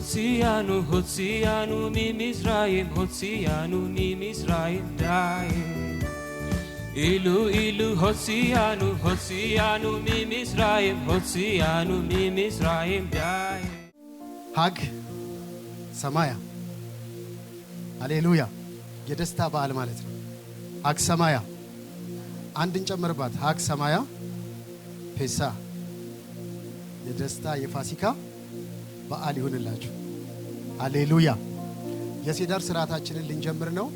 Hosianu mi Mizraim Hosianu mi Mizraim dai Ilu Hosianu mi Mizraim Hosianu mi Mizraim dai ሀግ ሰማያ ሃሌሉያ የደስታ በዓል ማለት ነው። ሀግ ሰማያ አንድን ጨምርባት ሀግ ሰማያ ፔሳ የደስታ የፋሲካ በዓል ይሁንላችሁ። ሃሌሉያ የሴደር ስርዓታችንን ልንጀምር ነው።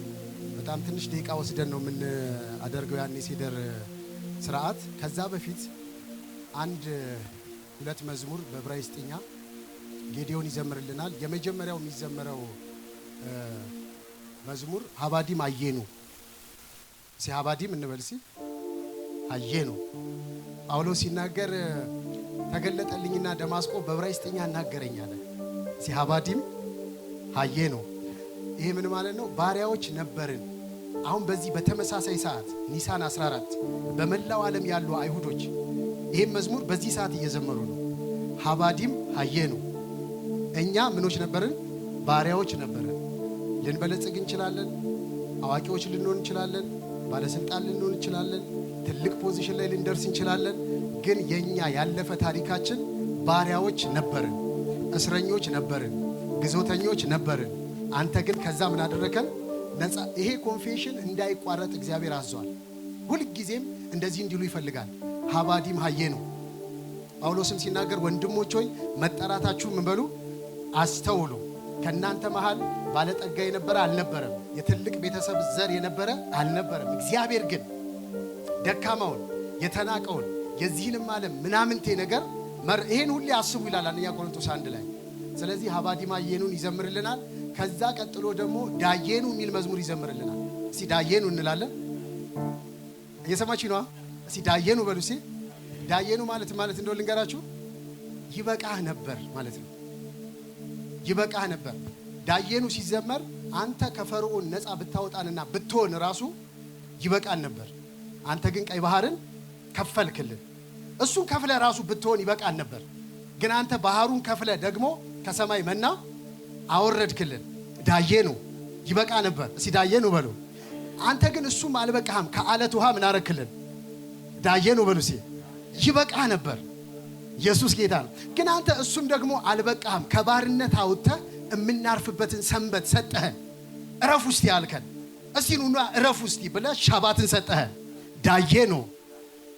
በጣም ትንሽ ደቂቃ ወስደን ነው ምን አደርገው ያን የሴደር ስርዓት። ከዛ በፊት አንድ ሁለት መዝሙር በዕብራይስጥኛ ጌዲዮን ይዘምርልናል። የመጀመሪያው የሚዘመረው መዝሙር ሀባዲም አየኑ ሀባዲም እንበልሲ አየኑ ጳውሎስ ሲናገር ተገለጠልኝና ደማስቆ በዕብራይስጥኛ እናገረኛለ ሀባዲም አየኑ ይሄ ምን ማለት ነው? ባሪያዎች ነበርን። አሁን በዚህ በተመሳሳይ ሰዓት ኒሳን 14 በመላው ዓለም ያሉ አይሁዶች ይሄን መዝሙር በዚህ ሰዓት እየዘመሩ ነው። ሀባዲም አየኑ እኛ ምኖች ነበርን? ባሪያዎች ነበርን። ልንበለጽግ እንችላለን፣ አዋቂዎች ልንሆን እንችላለን፣ ባለስልጣን ልንሆን እንችላለን፣ ትልቅ ፖዚሽን ላይ ልንደርስ እንችላለን። ግን የኛ ያለፈ ታሪካችን ባሪያዎች ነበርን፣ እስረኞች ነበርን፣ ግዞተኞች ነበርን። አንተ ግን ከዛ ምን አደረከን? ነፃ። ይሄ ኮንፌሽን እንዳይቋረጥ እግዚአብሔር አዟል። ሁሉ ጊዜም እንደዚህ እንዲሉ ይፈልጋል። ሀባዲም ሀየኑ ጳውሎስም ሲናገር ወንድሞች ሆይ መጠራታችሁ ምን በሉ አስተውሉ። ከናንተ መሃል ባለጠጋ የነበረ አልነበረም፣ የትልቅ ቤተሰብ ዘር የነበረ አልነበረም። እግዚአብሔር ግን ደካማውን የተናቀውን የዚህንም ዓለም ምናምንቴ ነገር ይሄን ሁሉ አስቡ ይላል አንደኛ ቆሮንቶስ 1 ላይ። ስለዚህ ሀባዲም አየኑን ይዘምርልናል። ከዛ ቀጥሎ ደግሞ ዳየኑ የሚል መዝሙር ይዘምርልናል። እስቲ ዳየኑ እንላለን። እየሰማችሁ ነው? እስቲ ዳየኑ በሉ። እስቲ ዳየኑ ማለት እንደው ልንገራችሁ ይበቃህ ነበር ማለት ነው። ይበቃህ ነበር። ዳየኑ ሲዘመር አንተ ከፈርዖን ነፃ ብታወጣንና ብትሆን ራሱ ይበቃን ነበር። አንተ ግን ቀይ ባህርን ከፈልክልን። እሱን ከፍለ ራሱ ብትሆን ይበቃን ነበር። ግን አንተ ባህሩን ከፍለ ደግሞ ከሰማይ መና አወረድክልን። ዳየኑ ይበቃ ነበር። እስቲ ዳየኑ በሉ። አንተ ግን እሱም አልበቃህም። ከአለት ውሃ ምን አረክልን? ዳየኑ በሉ። እስቲ ይበቃ ነበር። ኢየሱስ ጌታ ነው። ግን አንተ እሱም ደግሞ አልበቃህም። ከባርነት አውጥተህ እምናርፍበትን ሰንበት ሰጠህን። እረፍ ውስጥ ያልከን እስቲ ኑና እረፍ ውስጥ ብለህ ሻባትን ሰጠህን። ዳየኑ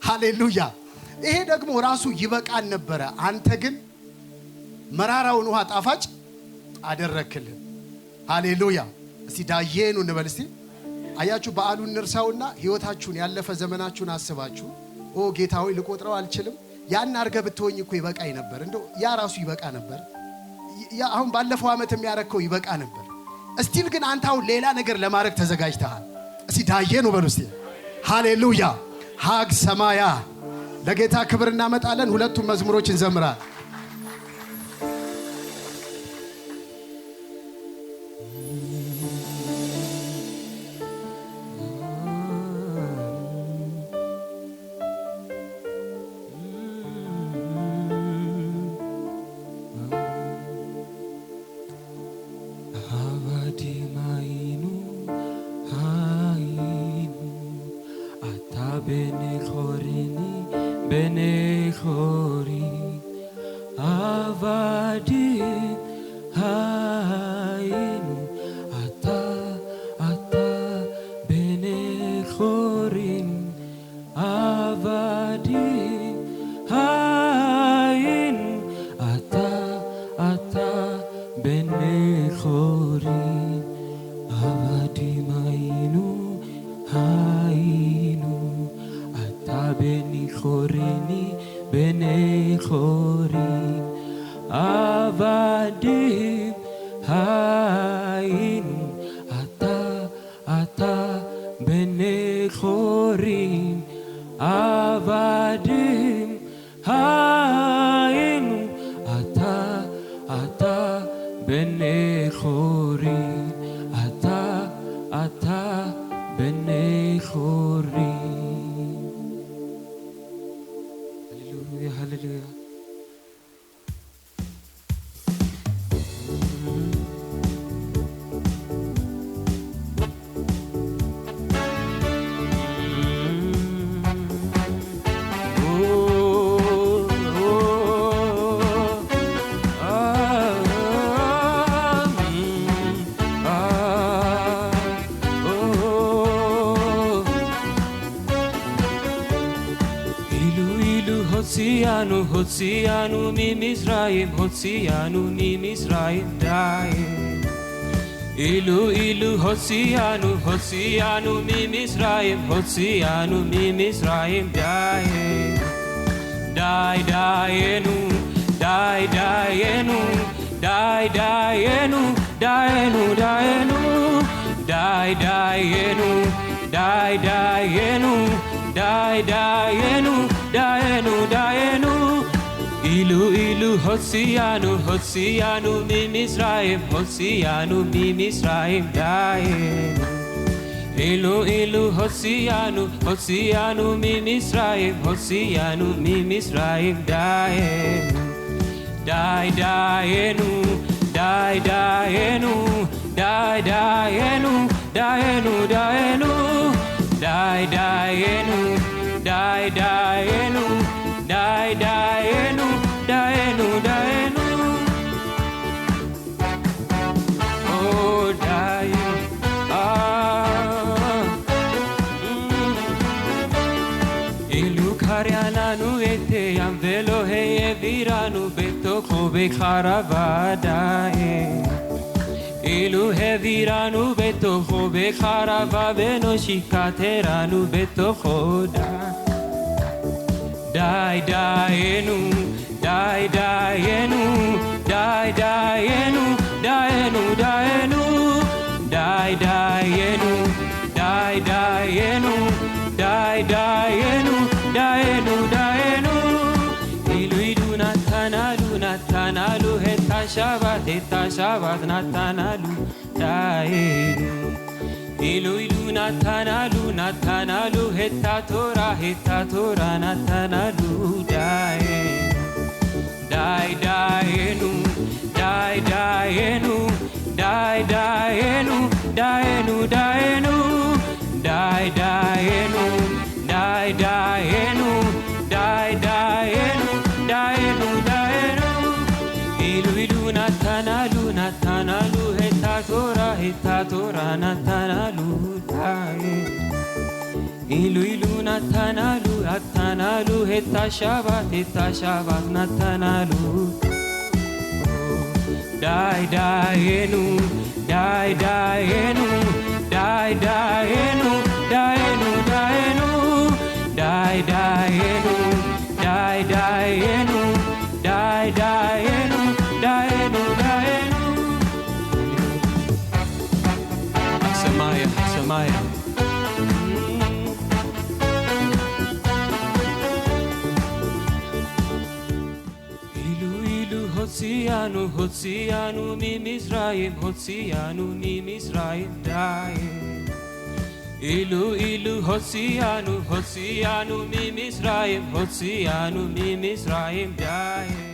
ሃሌሉያ። ይሄ ደግሞ ራሱ ይበቃን ነበረ። አንተ ግን መራራውን ውሃ ጣፋጭ አደረክልን። ሃሌሉያ። እስቲ ዳየኑ እንበል። እስቲ አያችሁ በዓሉን እንርሳውና ህይወታችሁን ያለፈ ዘመናችሁን አስባችሁ ጌታ ሆይ ልቆጥረው አልችልም፣ ያን አርገ ብትሆኝ እኮ ይበቃኝ ነበር፣ እንደው ያ ራሱ ይበቃ ነበር፣ ያ አሁን ባለፈው ዓመት የሚያረከው ይበቃ ነበር። እስቲል ግን አንተ አሁን ሌላ ነገር ለማድረግ ተዘጋጅተሃል። እስቲ ዳየኑ በሉ። እስቲ ሃሌሉያ። ሀግ ሰማያ ለጌታ ክብር እናመጣለን። ሁለቱም መዝሙሮች እንዘምራለን። Benechori avadi hainu ata benechorin avadi hainu ata benechorin avadi mainu hainu ata benechorini benechorin avadim hain ata benechorin avadim hain ata benechorin ata benechorin. Hallelujah. הוציאנו ממצרים, הוציאנו ממצרים די. אילו הוציאנו ממצרים, הוציאנו ממצרים די. די דיינו, די דיינו, די דיינו, דיינו דיינו, די דיינו, די דיינו, די דיינו, דיינו דיינו. אילו הוציאנו ממצרים, הוציאנו ממצרים דיינו. אילו הוציאנו ממצרים, הוציאנו ממצרים דיינו. די דיינו, די דיינו, די דיינו, דיינו דיינו, די דיינו, די דיינו, די דיינו, דיינו דיינו. Oh דיינו, אילו קרא לנו את הים ולא העבירנו בתוכו בחרבה די. אילו העבירנו בתוכו בחרבה ונושיקתרנו בתוכו די. די דיינו, די דיינו, די דיינו, דיינו דיינו, די דיינו, די דיינו, די דיינו, דיינו דיינו. אילו נתננו את השבת נתננו דיינו. אילו נתננו את התורה נתננו דיינו. די דיינו, די דיינו, די דיינו, דיינו דיינו, די דיינו, די דיינו, די דיינו, דיינו דיינו. אילו נתננו את התורה נתננו דיינו. אילו נתננו את השבת נתננו. די דיינו, די דיינו, די דיינו, דיינו דיינו, די דיינו, די דיינו, די דיינו, דיינו דיינו. סמאיה הוציאנו ממצרים, הוציאנו ממצרים די. אילו הוציאנו ממצרים, הוציאנו ממצרים די.